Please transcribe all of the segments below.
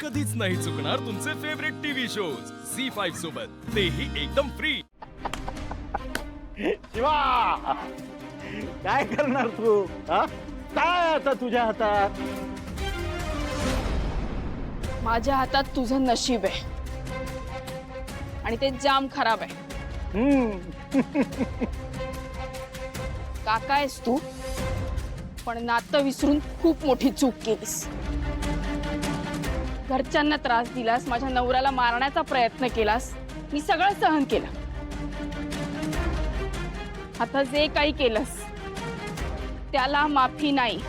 कधीच नाही चुकणार तुमचे फेवरेट टीव्ही शोज झी5 सोबत, तेही एकदम फ्री। शिवा, काय करणार तू? हा? काय आता तुझ्या हातात? माझ्या हातात तुझं नशीब आहे आणि ते जाम खराब आहे। काका आहेस तू, पण नातं विसरून खूप मोठी चूक केलीस। घरच्यांना त्रास दिलास, माझ्या नवऱ्याला मारण्याचा प्रयत्न केलास, मी सगळं सहन केलं। आता जे काही केलंस त्याला माफी नाही।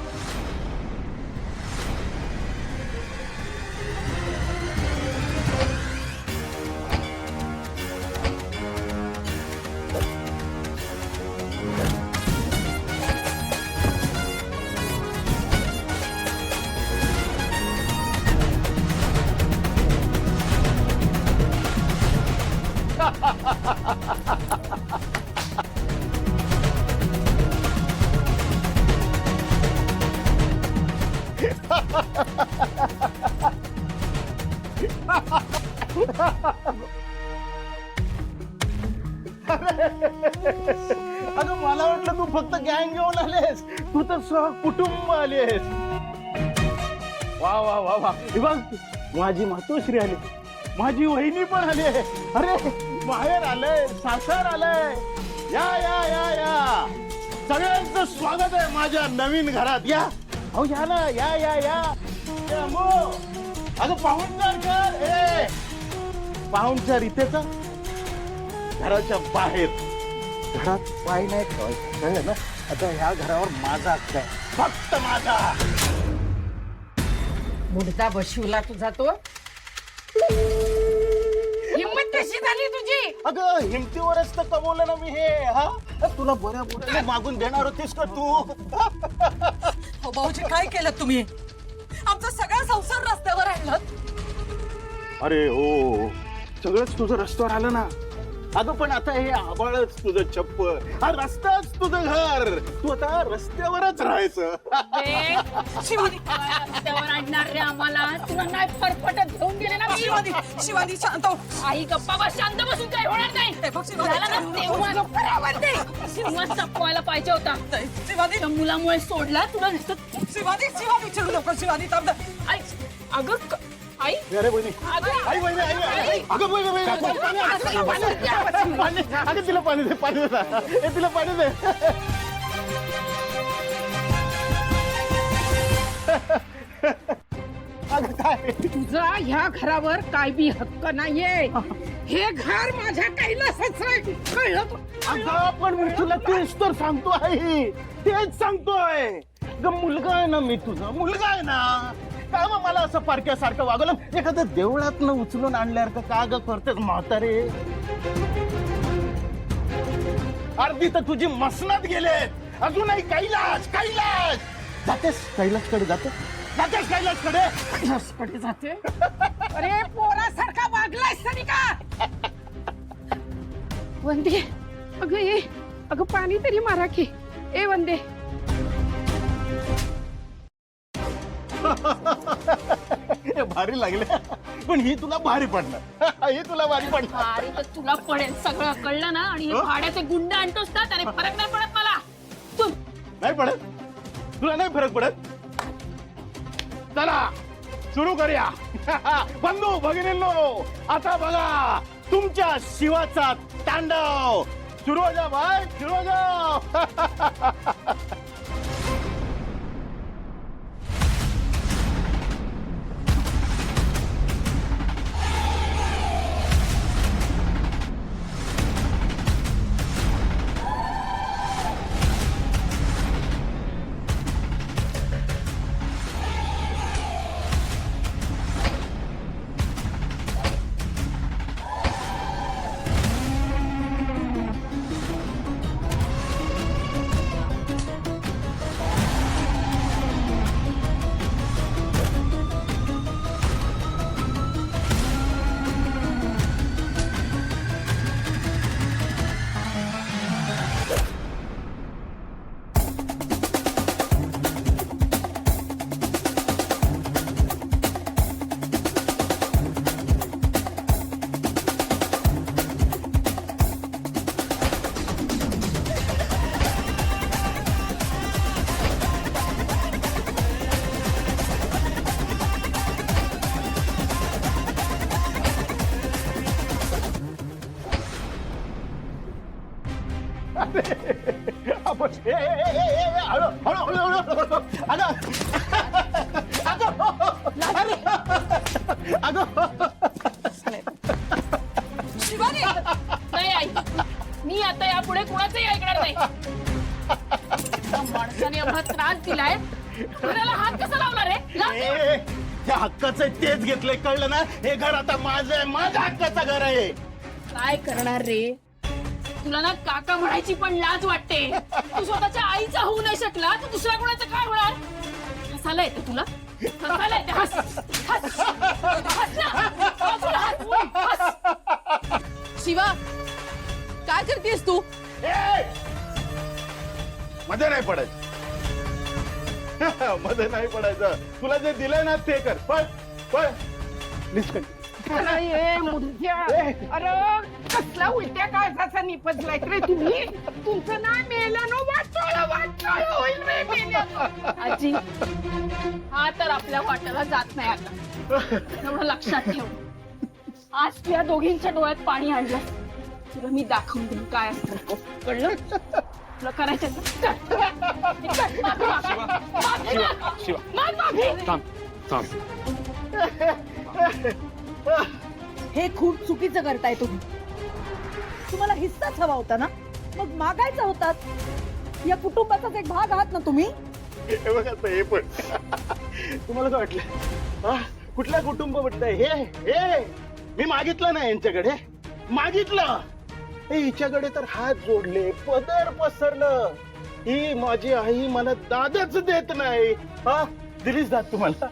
अगं मला वाटलं तू फक्त गँग घेऊन आलेस, तू तर कुटुंब आलेस। वा वा वा वा, हे बघ माझी मातोश्री आली, माझी वहिनी पण आली। अरे बाहेर आलंय, सासर आलंय। या या या या, सगळ्यांचं स्वागत आहे माझ्या नवीन घरात। या अहो, या ना, या या या। अगं पाहुणचार कर। ए पाहुणचार इथेच, घराच्या बाहेर, घरात पाय नाही ठेवायचं, कळलं ना? आता ह्या घरावर माझा हक्क आहे, फक्त माझा। मुडदा बशिवला तुझा तो। हिम्मत कशी झाली तुझी? अगं हिमतीवरच तर कमवलं ना मी हे। हा, तुला बऱ्या बऱ्या मागून देणार होतीस का तू? हो भाऊजी, काय केलं तुम्ही? आमचा सगळा संसार रस्त्यावर आणला। अरे हो, सगळंच तुझं रस्त्यावर आलं ना। अगं पण आता हे आबाळच तुझं छप्पर, हा रस्ताच तुझं घर, तू आता रस्त्यावरच राहायचं। शिवानी, रस्त्यावर आणणार रे आम्हाला, तुला नाही फरफटत घेऊन गेले ना मी। शिवानी, शिवानी शांत हो। आई गप्पा बस, शांत बसून काय होणार नाही। हे बघ शिवानी, झालं ना तेव्हा संपवायला पाहिजे होता। शिवानी, त्या मुलामुळे सोडला तुला नुसतं। शिवानी, शिवानी चिडू नको। शिवानी थांब। आई, अगं आई, अरे बहिणी, अगं आई बहिणी, आई, अगं बहिणी, पाणी, अगं तिला पाणी दे, पाणी दे, ए तिला पाणी दे। अगं काय तुझा ह्या घरावर काय बी हक्क नाहीये। हे घर माझ्या कैलासच आहे, कळलं? अगं पण मी तुला तेच तर सांगतो आहे, तेच सांगतोय। ग मुलगा आहे ना मी, तुझा मुलगा आहे ना। काय मग मला असं पारख्यासारखं वागवलं? एखाद्या देवळात न उचलून आणल्यासारखं का ग करतेस म्हातारे? अर्धी तर तुझी मसनात गेले, अजूनही कैलास कैलास जातेस, कैलासकडे जाते, जातेस कैलासकडे, कैलासकडे जाते? अरे पोरासारखा वागलायस तरी का? वंदे, अगं ये, अगं पाणी तरी मारा की। ए वंदे, हे भारी लागले, पण ही तुला भारी पडणार, ही तुला भारी पडणार। अरे तर तुला पडेल सगळं, कळलं ना? आणि हे भाड्याचे गुंड आणतोस ना, त्याने फरक नाही पडत मला। तू नाही पडत? तुला नाही फरक पडत? चला सुरू करूया। बंधू भगिनींनो, आता बघा तुमच्या शिवाचा तांडव सुरू हो जा भाई, सुरू हो जा। आपण हळू हळू हळू हळू अगं शिवानी नाही आई, मी आता यापुढे कुणाचंही ऐकणार नाही. त्या माणसाने एवढा त्रास दिलाय, घराला हात कसा लावणार आहे? त्या हक्काचं तेच घेतलंय, कळलं ना? हे घर आता माझं आहे, माझ्या हक्काचं घर आहे. काय करणार रे? तुला ना काका म्हणायची पण लाज वाटते. तू स्वतःच्या आईचा होऊ नाही शकला तर दुसऱ्या कोणाचं काय होणार? हसायला येतं तुला? हसायला येते? हस हस हस ना. बाजूला हस, हस. शिवा काय करतेस तू? मध्ये नाही पडायचं. मध्ये नाही पडायचं. तुला जे दिलंय ना ते कर. पण पण अरे ये मुर्द्या. अरे कसला उलट्या काळजाचा निपजलाय रे तुम्ही. तुमचं ना मेलं ना वाटोळ होईल रे मेल्याचं. आजी, हा तर आपल्या वाट्याला जात नाही आता, एवढं लक्षात ठेव. आज तुझ्या दोघींच्या डोळ्यात पाणी आणलं, तुला मी दाखवून देईन काय असतं. कळलं? तुला करायचं ना? कर. माफी माग. माग माफी. हे खूप चुकीचं करताय तुम्ही. तुम्हाला हिस्साच हवा होता ना, मग मागायचा होतात. या कुटुंबाचाच एक भाग आहात ना तुम्ही. हे बघा आता हे पण तुम्हाला काय वाटलं? हा? कुठल्या कुटुंब वाटतंय हे? मी मागितलं ना यांच्याकडे, मागितलं. हिच्याकडे तर हात जोडले, पदर पसरलं. ही माझी आई मला दादच देत नाही. हा, दिलीच दाद तुम्हाला?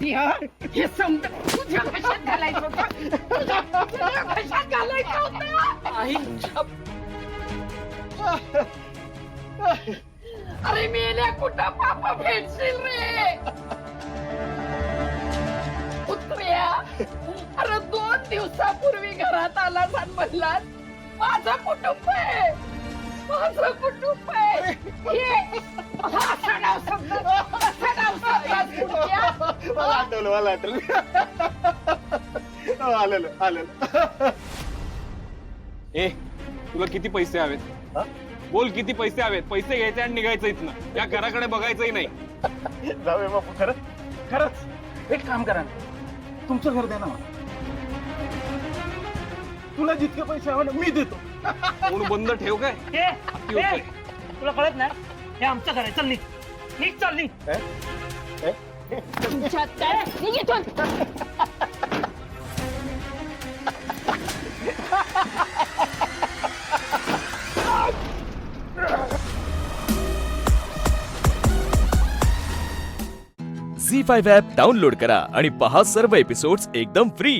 हे समजा तुझ्या कशात घालायचं होतं. तुझ्या कशात घालायचं होतं. आई, अरे मेल्या कुठं पापा भेटशील रे. पुत्र्या, अरे 2 दिवसापूर्वी घरात आला आणि म्हणलास माझं कुटुंब आहे, माझं कुटुंब आहे. हे असं नाव समजलं, असं नाव समजलं पुत्र्या. मला आठवलं आलेलं. ए तुला किती पैसे हवेत? हा? बोल किती पैसे हवेत? पैसे घ्यायचे आणि निघायचं इथनं. या घराकडे बघायचंही नाही. जाऊया बापू. खरंच एक काम करा ना, तुमचं घर द्या ना मला. तुला जितके पैसे हवे ना मी देतो. म्हणून बंद ठेव काय? अति होतंय. तुला कळत नाही? हे आमचं घर आहे. चल निघ चल निघ. तुमच्या त्या निघ इथून. झी 5 ॲप डाउनलोड करा आणि पहा सर्व एपिसोड्स एकदम फ्री.